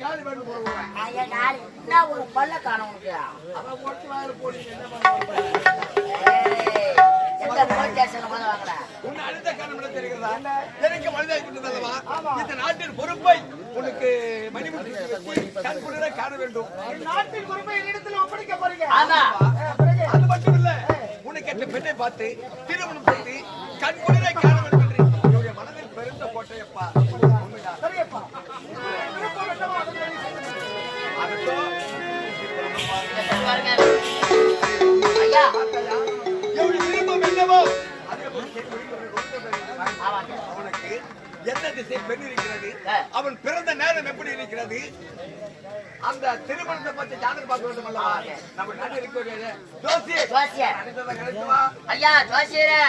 காலி பண்ணி போடுவேன். என்ன ஒரு பல்ல காணும் உனக்கு? அவன் ஒட்டி வாயில போடுங்க என்ன பண்ணுவாங்க? உன்னை அடுத்த காரணம் தெரிகிறதா? எனக்கு மனிதா இந்த நாட்டின் பொறுப்பை உனக்கு மணிமுடி கண்குளிர காண வேண்டும். நாட்டின் பொறுப்பை இடத்துல ஒப்படைக்க போறீங்க. அது மட்டும் இல்ல, உனக்கு என்ற பெண்ணை பார்த்து திருமணம் செய்து கண்குளிர காண வேண்டும் என்று என்னுடைய மனதில் பெருந்த கோட்டையப்பா. சரியப்பா. அவனுக்கு என்ன திசை பெண் இருக்கிறது, அவன் பிறந்த நேரம் எப்படி இருக்கிறது, அந்த திருமணத்தை பற்றி ஜாதகம் பார்க்க வேண்டும் அல்லவா? நம்ம நாட்டில் இருக்கிற ஐயா ஜோசியரே,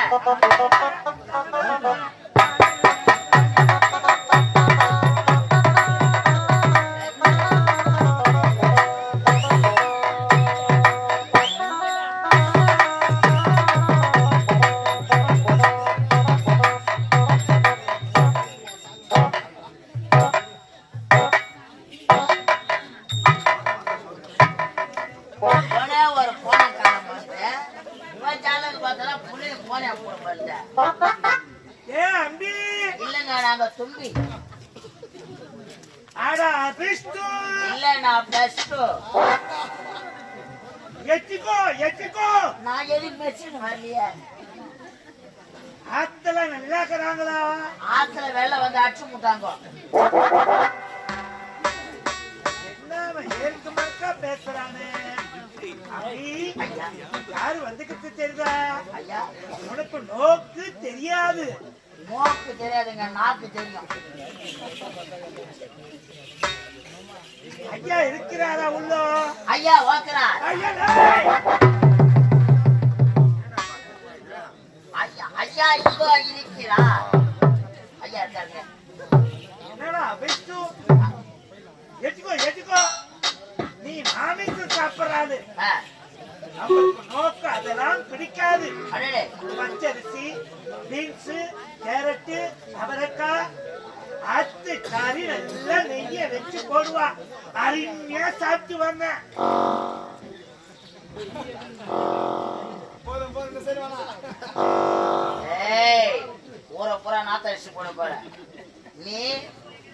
தும்பி ஆடா பிஸ்து இல்ல நான் பெஸ்ட் எச்சிக்கோ நான் எது பெஸ்ட் வரலையே. ஆத்துல நல்லா இருக்கிறாங்களா? ஆத்துல வெள்ள வந்து அடிச்சு முட்டாங்க. என்ன ஏற்கு மறக்கா பேசுறானே? யாரு வந்துகிட்டு தெரியுதா? ஐயா உனக்கு நோக்கு தெரியாது. நோக்கு தெரியாதுங்க, நாக்கு தெரியும். ஐயா இருக்கிறாரா உள்ள? ஐயா ஓக்குறார். ஐயா ஐயா இங்கோ இருக்கிறார். ஐயா இருக்காங்க. என்னடா பெஸ்ட் எச்சுக்கோ நீ மாமிசம் சாப்பிடறாது. நமக்கு நோக்கு அதெல்லாம் பிடிக்காது. பச்சரிசி, பீன்ஸ், கேரட், அவரைக்காய், அத்து காரி நல்லா நெய்ய வச்சு போடுவா. அருமையா சாப்பிட்டு வந்தேன். ஊரை பூரா நாத்தரிசி போட போற நீ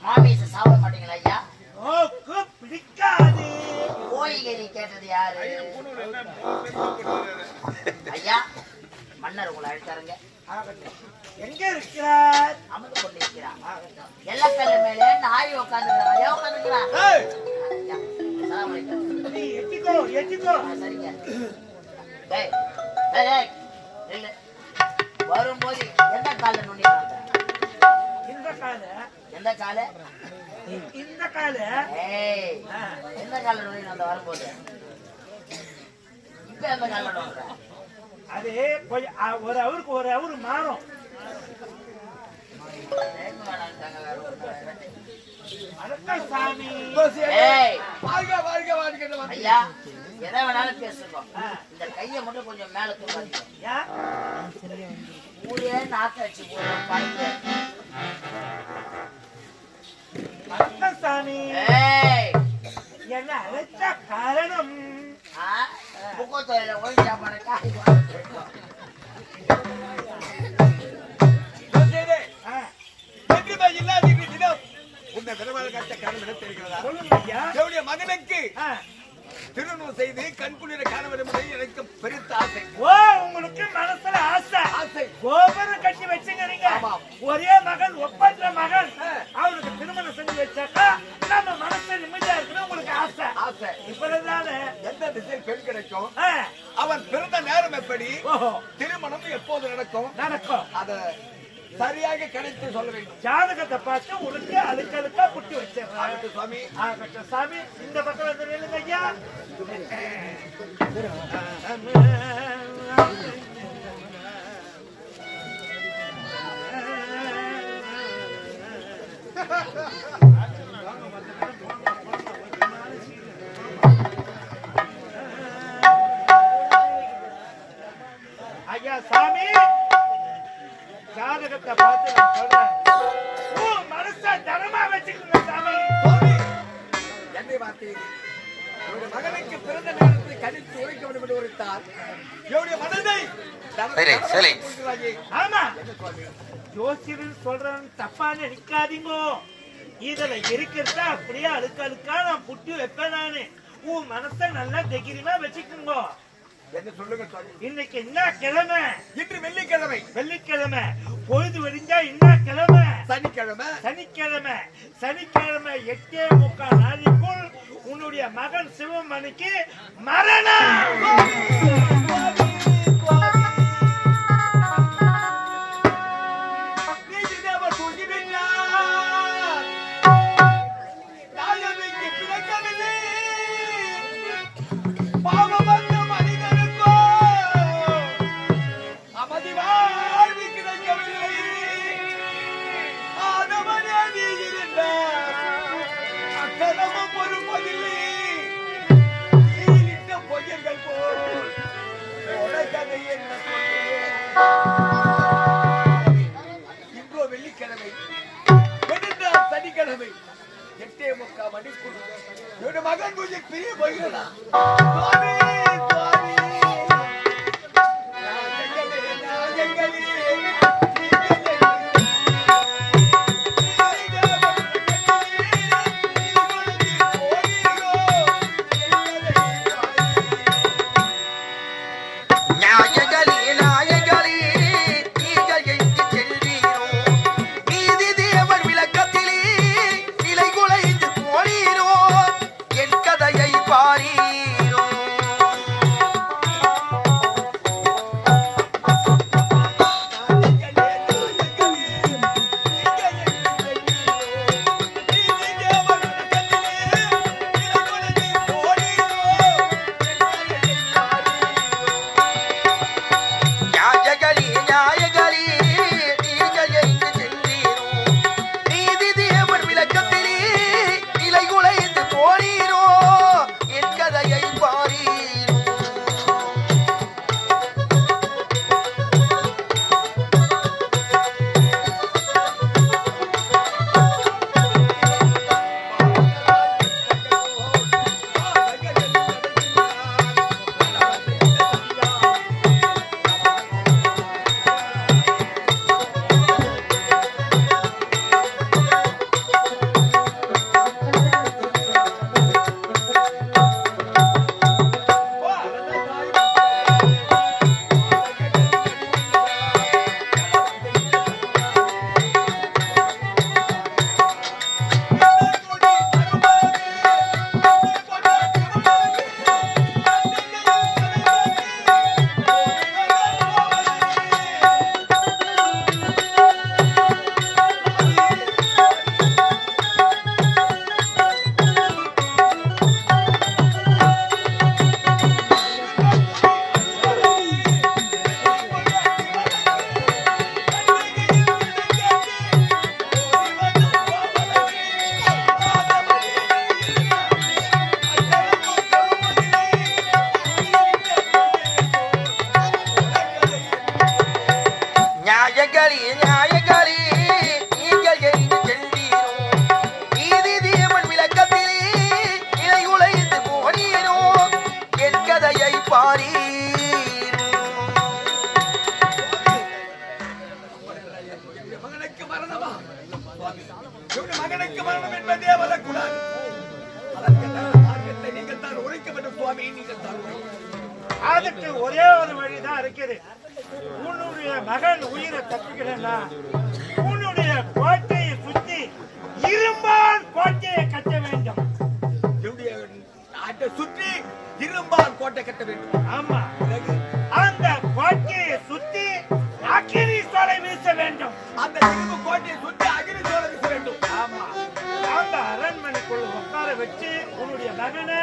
மாமிச சாப்பிட மாட்டீங்களா? ஐயா நோக்கு பிடிக்காது. கோழிகறி கேட்டது யாரு? ஐயா மன்னர் உங்களை அழைத்தாருங்க. எங்க இருக்கிறார்? அமர்ந்து கொண்டிருக்கிறார். எல்லக்கல்ல மேலே நாய் உட்காந்துக்கிறான். நீ எட்டிக்கோ. சரிங்க. வரும்போது எந்த கால நுண்டி எந்த கால இந்த கால எந்த கால நுண்டி அந்த வரும்போது இப்ப எந்த கால நோன்ற அது ஒரு அவரு மாறும். சாமி ஐயா எதை வேணாலும் பேசுவோம். இந்த கையை மட்டும் கொஞ்சம் மேல தூக்காதீங்க. ஊரே நாக்க அடிச்சு போடுறோம். சாமி என்ன அழைச்ச காரணம்? முகத்தொழில ஒழிச்சா பண்ண மகனுக்கு திருமணம் செய்து கண்குளிர காண வேண்டும் எனக்கு பெருத்த ஆசை. உங்களுக்கு மனசுல ஆசை. கோபுரம் கட்டி வச்சுக்கிறீங்க. ஒரே மகன் ஒப்பற்ற மகன். அவனுக்கு திருமணம் செஞ்சு வச்சாக்கா நம்ம மனசு நிம்மதியா இருக்குன்னு உங்களுக்கு ஆசை. இப்பதானே எந்த திசையில் பெண் கிடைக்கும், அவன் பிறந்த நேரம் எப்படி, திருமணம் எப்போது நடக்கும் அத சரியாக கிடைத்து சொல்ல வேண்டும். ஜாதகத்தை பார்த்து உனக்கு அழுக்கழுக்கா புட்டி வச்சிருக்காங்க சுவாமி. சாமி இந்த பக்கம் வந்து நில்லுங்க ஐயா. ஐயா சாமி ஜாதகத்தை பார்த்து நான் சொல்றேன். மனச தனமா வச்சுக்கோங்க சாமி. என்னை வார்த்தையில் என்னுடைய மகனுக்கு பிறந்த நேரத்தை கணித்து உரைக்க வேண்டும் என்று உரைத்தார். என்னுடைய மனதை ஆமா ஜோசியர் சொல்றேன் தப்பா நினைக்காதீங்க. இதுல இருக்கிறத அப்படியே அழுக்கா நான் புட்டி வைப்பேன். நானு உன் மனசை நல்லா தைரியமா வச்சுக்கோங்க. என்ன சொல்லுங்க சுவாமி? இன்னைக்கு என்ன கிழமை? இன்று வெள்ளிக்கிழமை. வெள்ளிக்கிழமை பொழுது வெடிஞ்சா என்ன கிழமை? சனிக்கிழமை. சனிக்கிழமை. சனிக்கிழமை 8:45 நாளைக்குள் உன்னுடைய மகன் சிவமணிக்கு மரணம். இன்றோ வெள்ளிக்கிழமை, சனிக்கிழமை 8:45 மணிக்குள் என்னுடைய மகன் பூஜை பிரிய போகிறதா? மகனுக்கு மரணம் என்பதே வரக்கூடாது. அதற்கெல்லாம் மார்க்கத்தை நீங்கள் தான் உரைக்க வேண்டும் சுவாமி. நீங்கள் தான் அதுக்கு ஒரே ஒரு வழிதான் இருக்குது. உன்னுடைய மகன் உயிரை தப்பிக்கலன்னா உன்னுடைய கோட்டையை சுத்தி இரும்பால் கோட்டையை கட்ட வேண்டும். சுற்றி இரும்பால் கோட்டை கட்ட வேண்டும். ஆமா, அந்த கோட்டையை சுத்தி அக்கினி சோலை வீச வேண்டும். அந்த இரும்பு கோட்டையை சுற்றி அக்கினி சோலை வீச வேண்டும். ஆமா, அந்த அரண்மனைக்குள்ள உட்கார வச்சு உன்னுடைய மகனை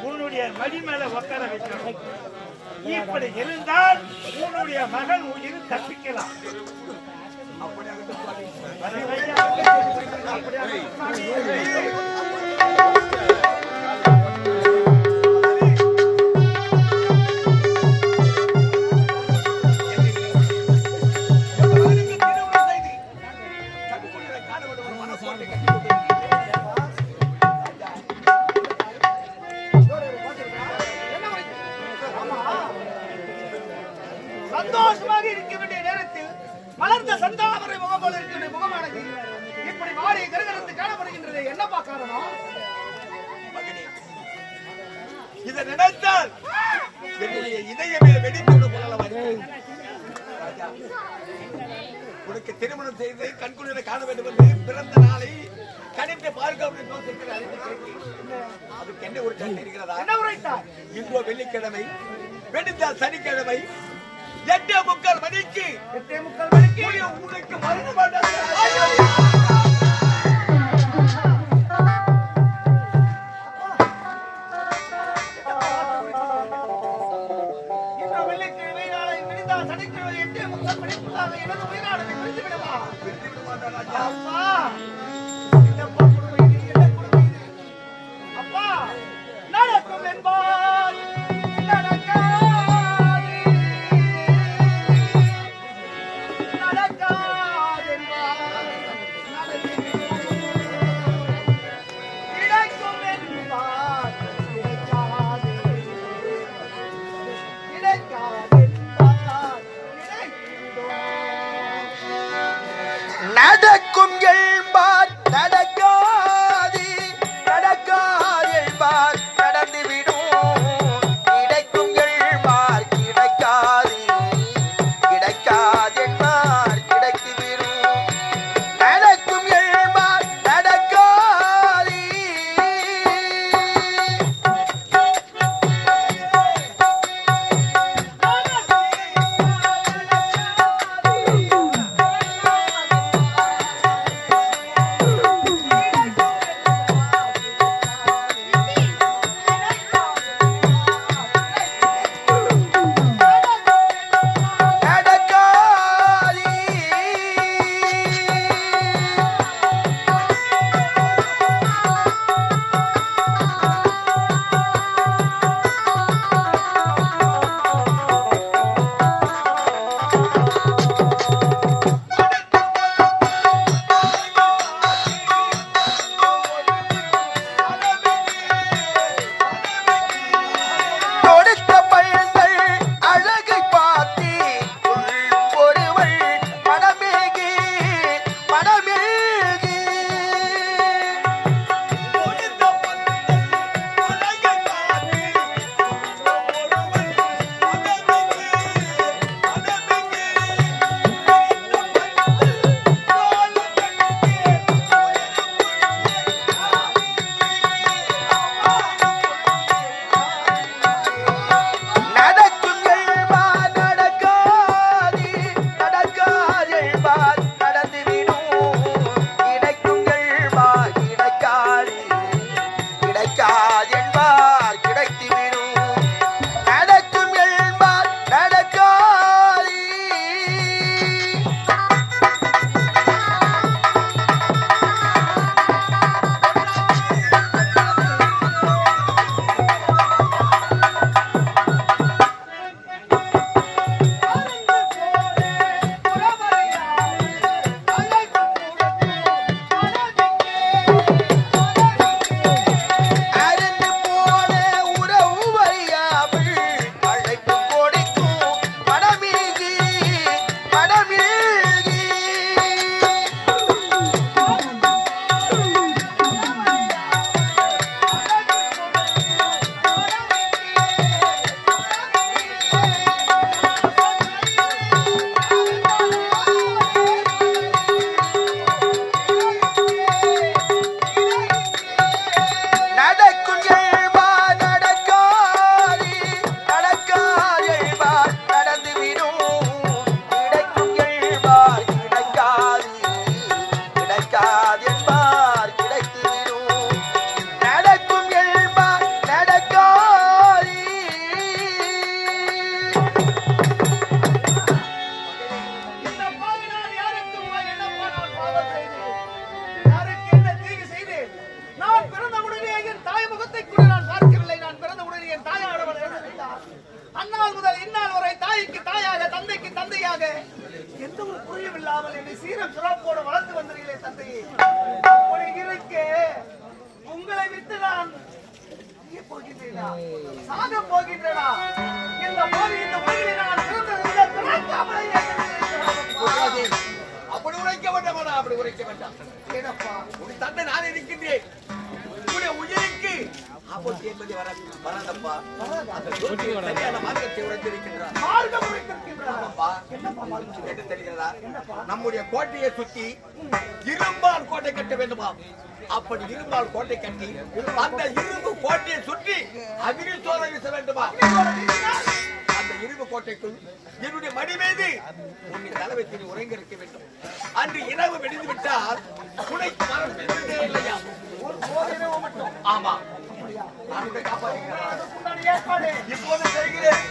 உன்னுடைய மடி மேல உட்கார வைக்கணும். இப்படி இருந்தால் உன்னுடைய மகன் உயிர் தப்பிக்கலாம். சந்தோஷமாக இருக்க வேண்டிய நேரத்தில் மலர்ந்த சந்தாமரை முகம் போல இருக்கிற முகமானது இப்படி வாடி கருகரத்து காணப்படுகின்றது. என்னப்பா காரணம்? இதை நினைத்தால் என்னுடைய இதயமே வெடித்து உனக்கு திருமணம் செய்து கண்குளிரை காண வேண்டும் என்று பிறந்த நாளை கணித்து பார்க்க அதுக்கு என்ன ஒரு கண் இருக்கிறதா? என்ன உரைத்தார்? இன்றோ வெள்ளிக்கிழமை, வெடித்தால் சனிக்கிழமை 8:45 மணிக்கு உங்களுக்கு மருந்து மாட்டாங்க. நடக்கும் என்பார் நடக்காது, நடக்காது என்பார் நடந்துவிடும். கிடைக்கும் என்பார் கிடைக்காது, கிடைக்காது என்பார் கிடைத்துவிடும். நடக்கும் என்பார் நடக்காது. எந்த ஒரு புரியும் இல்லாமல் என்னை சீரம் சிறப்போடு வளர்த்து வந்தீர்களே தந்தையே. அப்படி இருக்க உங்களை விட்டு நான் போகின்றேனா, சாக போகின்றேனா? இந்த மாதிரி இந்த உலகில் நான் பிறந்ததில்லை. உரைக்க வேண்டாம். உன் தந்தை நான் இருக்கின்றேன். உன்னுடைய உயிருக்கு ஆபத்து என்பது வராதப்பா. அந்த ஜோதியை சரியான மார்க்கத்தை உரைத்திருக்கின்றார். ஆமாப்பா. என்ன தெரிகிறதா? நம்முடைய கோட்டையை சுற்றி இரும்பால் கோட்டை கட்ட வேண்டுமா? அப்படி இரும்பால் கோட்டை கட்டி அந்த இரும்பு கோட்டையை சுற்றி அக்னி சோதனை வீச வேண்டுமா? அந்த இரும்பு கோட்டைக்குள் என்னுடைய மடி மீது உன்னை தலைவத்தில் உறங்க இருக்க வேண்டும். அன்று இரவு வெடிந்து விட்டால் துணைக்கு மரம் பெறுவதே இல்லையா? ஒரு சோதனை மட்டும். ஆமா, நான் உன்னை காப்பாற்றுகிறேன். இப்போது செய்கிறேன்.